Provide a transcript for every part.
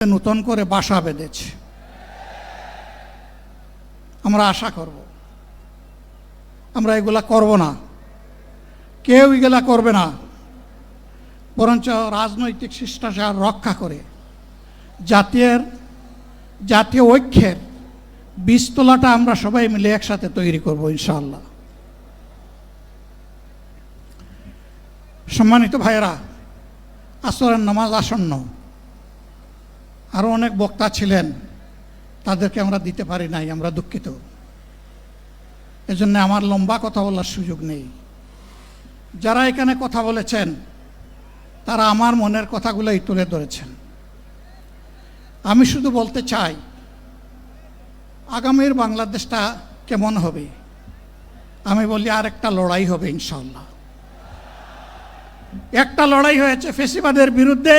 নতুন করে বাসা বেঁধেছে। আমরা আশা করব আমরা এগুলা করব না, কেউ এগুলা করবে না, বরঞ্চ রাজনৈতিক শিষ্টাচার রক্ষা করে জাতীয় ঐক্যের বীজতলাটা আমরা সবাই মিলে একসাথে তৈরি করব ইনশাআল্লাহ। সম্মানিত ভাইয়েরা, আসরের নামাজ আসন্ন, আরও অনেক বক্তা ছিলেন, তাদেরকে আমরা দিতে পারি নাই, আমরা দুঃখিত। এজন্য আমার লম্বা কথা বলার সুযোগ নেই। যারা এখানে কথা বলেছেন তারা আমার মনের কথাগুলোই তুলে ধরেছেন। আমি শুধু বলতে চাই, আগামীর বাংলাদেশটা কেমন হবে? আমি বলি আরেকটা লড়াই হবে ইনশাআল্লাহ। একটা লড়াই হয়েছে ফ্যাসিবাদের বিরুদ্ধে,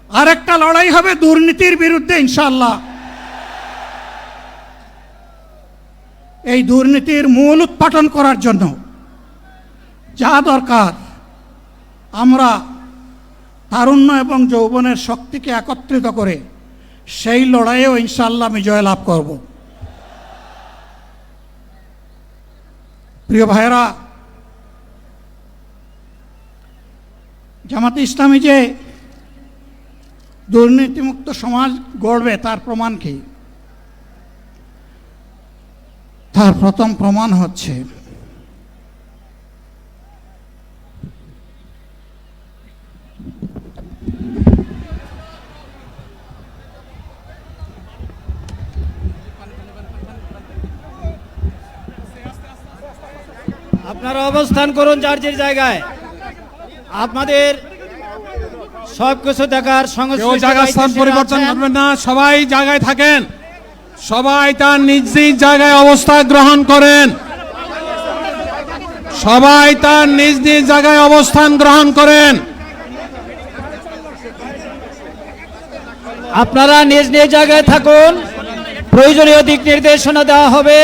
আরেকটা লড়াই হবে দুর্নীতির বিরুদ্ধে ইনশাআল্লাহ। এই দুর্নীতির মূল উৎপাটন করার জন্য যা দরকার, আমরা তারুণ্য এবং যৌবনের শক্তিকে একত্রিত করে সেই লড়াইয়েও ইনশাআল্লাহ আমি জয়লাভ করব। প্রিয় ভাইয়েরা, জামাতে ইসলামী যে দুর্নীতিমুক্ত সমাজ গড়বে তার প্রমাণ কি? তার প্রথম প্রমাণ হচ্ছে আপনারা অবস্থান করুন যার যে জায়গায়। আপনাদের সবকিছু দেখার স্থান পরিবর্তন করবেন না, সবাই জায়গায় থাকেন, সবাই তার নিজ নিজ জায়গায় অবস্থান গ্রহণ করেন, সবাই তার নিজ নিজ জায়গায় অবস্থান গ্রহণ করেন। আপনারা নিজ নিজ জায়গায় থাকুন, প্রয়োজনীয় দিক নির্দেশনা দেওয়া হবে।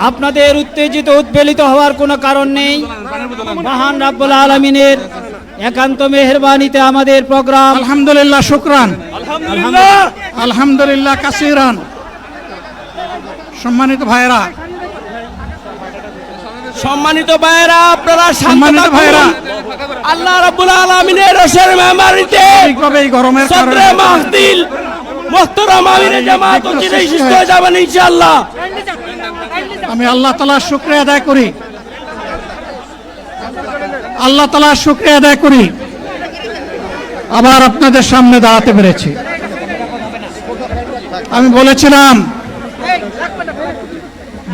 আপনাদের উত্তেজিত উদ্বেলিত হওয়ার কোনো কারণ নেই। মহান রাব্বুল আলামিনের একান্ত মেহেরবানিতে আমাদের প্রোগ্রাম আলহামদুলিল্লাহ, শুকরান, আলহামদুলিল্লাহ কাসিরান। সম্মানিত ভাইয়েরা, আপনারা সম্মানিত ভাইয়েরা, আল্লাহ রাব্বুল আলামিনের রসের মেহমানিতে এই গরমের কারণে মাহফিল মুহতারাম আমিরে জামাত অচিরেই সুস্থ হয়ে যাবেন ইনশাআল্লাহ। আমি আল্লাহ তাআলার শুকরিয়া আদায় করি, আল্লাহ তাআলার শুকরিয়া আদায় করি আবার আপনাদের সামনে দাঁড়াতে পেরেছি। আমি বলেছিলাম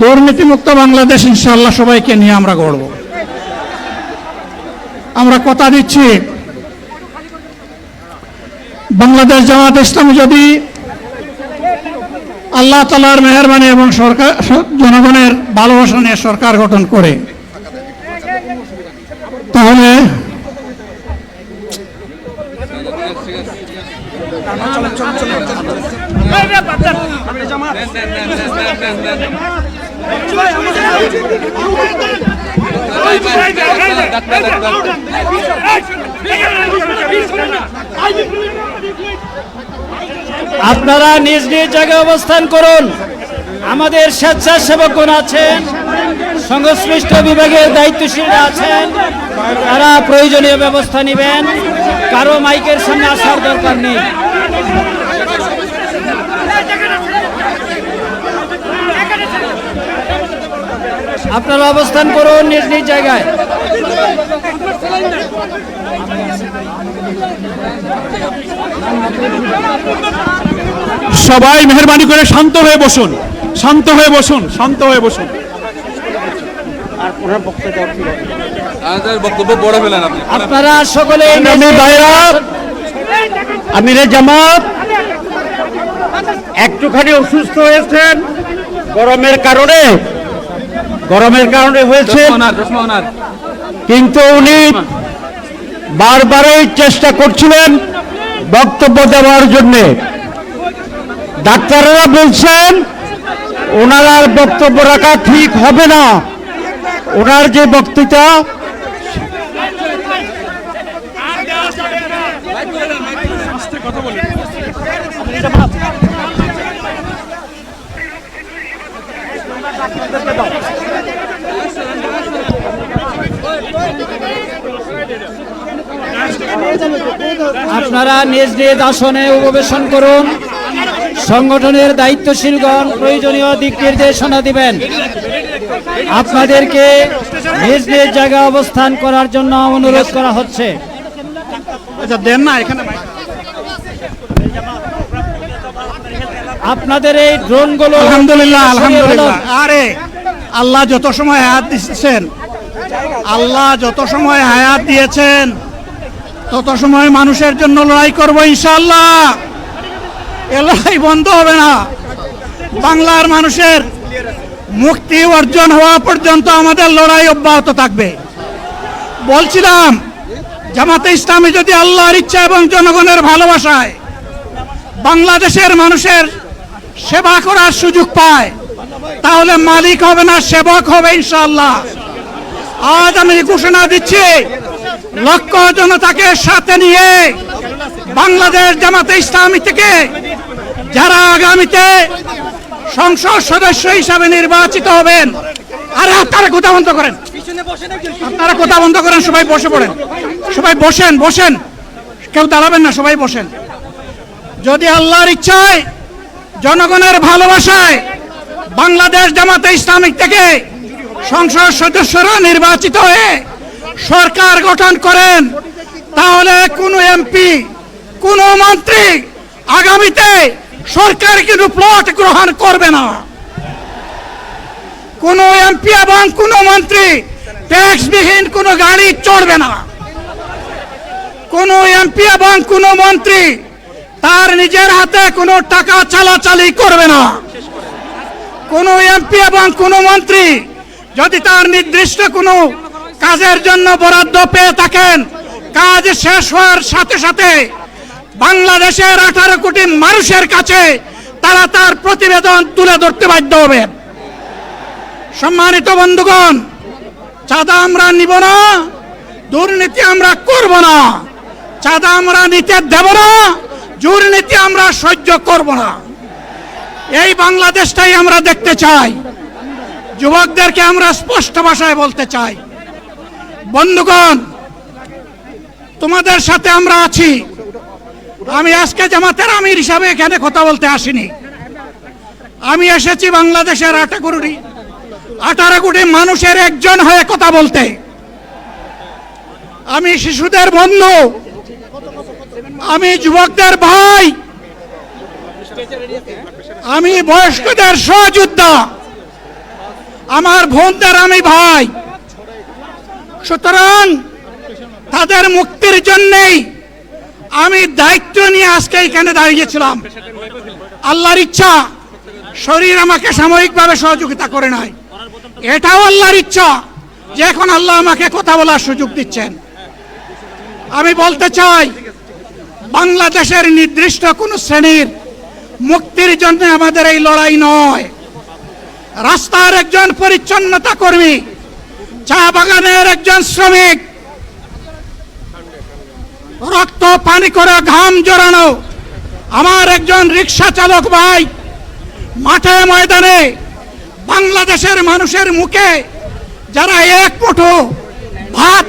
দুর্নীতিমুক্ত বাংলাদেশ ইনশাআল্লাহ সবাইকে নিয়ে আমরা গড়ব। আমরা কথা দিচ্ছি, বাংলাদেশ জামাত ইসলামী যদি আল্লাহ তাআলার মেহেরবানি এবং সরকার জনগণের ভালোবাসা নিয়ে সরকার গঠন করে, তাহলে আপনারা নিজ নিজ জায়গায় অবস্থান করুন। আমাদের স্বেচ্ছাসেবকগণ আছেন, সংশ্লিষ্ট বিভাগের দায়িত্বশীলরা আছেন, তারা প্রয়োজনীয় ব্যবস্থা নেবেন। কারো মাইকের সামনে আসার দরকার নেই। আপনারা অবস্থান করুন নিজ নিজ জায়গায়। সবাই মেহেরবানি করে শান্ত হয়ে বসুন, শান্ত হয়ে বসুন, শান্ত হয়ে বসুন। আপনারা সকলে আমিরে জামাত একটুখানি অসুস্থ হয়েছেন, গরমের কারণে হয়েছে, কিন্তু উনি বারবারই চেষ্টা করছিলেন বক্তব্য দেওয়ার জন্য। ডাক্তাররা বলছেন ওনার আর বক্তব্য রাখা ঠিক হবে না। ওনার যে বক্তৃতা আপনারা নিজ নিজ আসনে উপবেশন করুন। সংগঠনের দায়িত্বশীলগণ প্রয়োজনীয় দিক নির্দেশনা দিবেন। আপনাদেরকে নিজ নিজ জায়গায় অবস্থান করার জন্য অনুরোধ করা হচ্ছে। আচ্ছা দেন না এখানে আপনাদের এই ড্রোনগুলো আলহামদুলিল্লাহ আলহামদুলিল্লাহ। আরে আল্লাহ যত সময় হায়াত দিয়েছেন, আল্লাহ যত সময় হায়াত দিয়েছেন তত সময় মানুষের জন্য লড়াই করব ইনশাআল্লাহ। এ লড়াই বন্ধ হবে না। বাংলার মানুষের মুক্তি অর্জন হওয়া পর্যন্ত আমাদের লড়াই অব্যাহত থাকবে। বলছিলাম জামাতে ইসলামী যদি আল্লাহর ইচ্ছা এবং জনগণের ভালোবাসায় বাংলাদেশের মানুষের সেবা করার সুযোগ পায়, তাহলে মালিক হবে না, সেবক হবে ইনশাআল্লাহ। আজ আমি ঘোষণা দিচ্ছি, লক্ষ জনতাকে সাথে নিয়ে বাংলাদেশ জামাতে ইসলামী থেকে যারা আগামীতে সংসদ সদস্য হিসাবে নির্বাচিত হবেন, আরে আপনারা কথা বন্ধ করেন, আপনারা কথা বন্ধ করেন, সবাই বসে পড়েন, সবাই বসেন বসেন, কেউ দাঁড়াবেন না, সবাই বসেন। যদি আল্লাহর ইচ্ছায় জনগণের ভালোবাসায় বাংলাদেশ জামাতে ইসলামী থেকে সংসদ সদস্যরা নির্বাচিত হয়ে সরকার গঠন করেন, তাহলে কোনো এমপি, কোনো মন্ত্রী আগামীতে সরকার কিন্তু প্লট গ্রহণ করবে না। কোনো এমপি এবং কোনো মন্ত্রী ট্যাক্সবিহীন কোনো গাড়ি চড়বে না। কোনো এমপি এবং কোনো মন্ত্রী তার নিজের হাতে কোনো টাকা চালাচালি করবে না। কোনো এমপি এবং কোনো মন্ত্রী যদি তার নির্দিষ্ট কোনো কাজের জন্য বরাদ্দ পেয়ে থাকেন, কাজ শেষ হওয়ার সাথে সাথে বাংলাদেশের 18 কোটি মানুষের কাছে তারা তার প্রতিবেদন তুলে ধরতে বাধ্য হবে। সম্মানিত বন্ধুগণ, চাঁদা আমরা নিব না, দুর্নীতি আমরা করব না, চাঁদা আমরা নিতে দেব না, দুর্নীতি আমরা সহ্য করব না। এই বাংলাদেশটাই আমরা দেখতে চাই। যুবকদেরকে আমরা স্পষ্ট ভাষায় বলতে চাই, বন্ধুগণ, তোমাদের সাথে আমরা আছি। আমি আজকে জামাতের আমির হিসাবে এখানে কথা বলতে আসিনি। আমি এসেছি বাংলাদেশের 18 কোটি মানুষের একজন হয়ে কথা বলতে। আমি শিশুদের বন্ধু, আমি যুবকদের ভাই, আমি বয়স্কদের সহযোদ্ধা, আমার বোনদের আমি ভাই। সুতরাং তাদের মুক্তির জন্যই আমি দায়িত্ব নিয়ে আজকে এখানে দাঁড়িয়েছিলাম। আল্লাহর ইচ্ছা শরীর আমাকে সাময়িকভাবে সহযোগিতা করে নাই, এটাও আল্লাহর ইচ্ছা যে এখন আল্লাহ আমাকে কথা বলার সুযোগ দিচ্ছেন। আমি বলতে চাই, বাংলাদেশের নির্দিষ্ট কোন শ্রেণীর মুক্তির জন্য আমাদের এই লড়াই নয়। রাস্তার একজন পরিচ্ছন্নতা কর্মী, চা বাগানের একজন শ্রমিক, রক্ত পানি করে ঘাম জড়ানো আমার একজন রিক্সা চালক ভাই মাঠে ময়দানে বাংলাদেশের মানুষের মুখে যারা এক মুঠো ভাত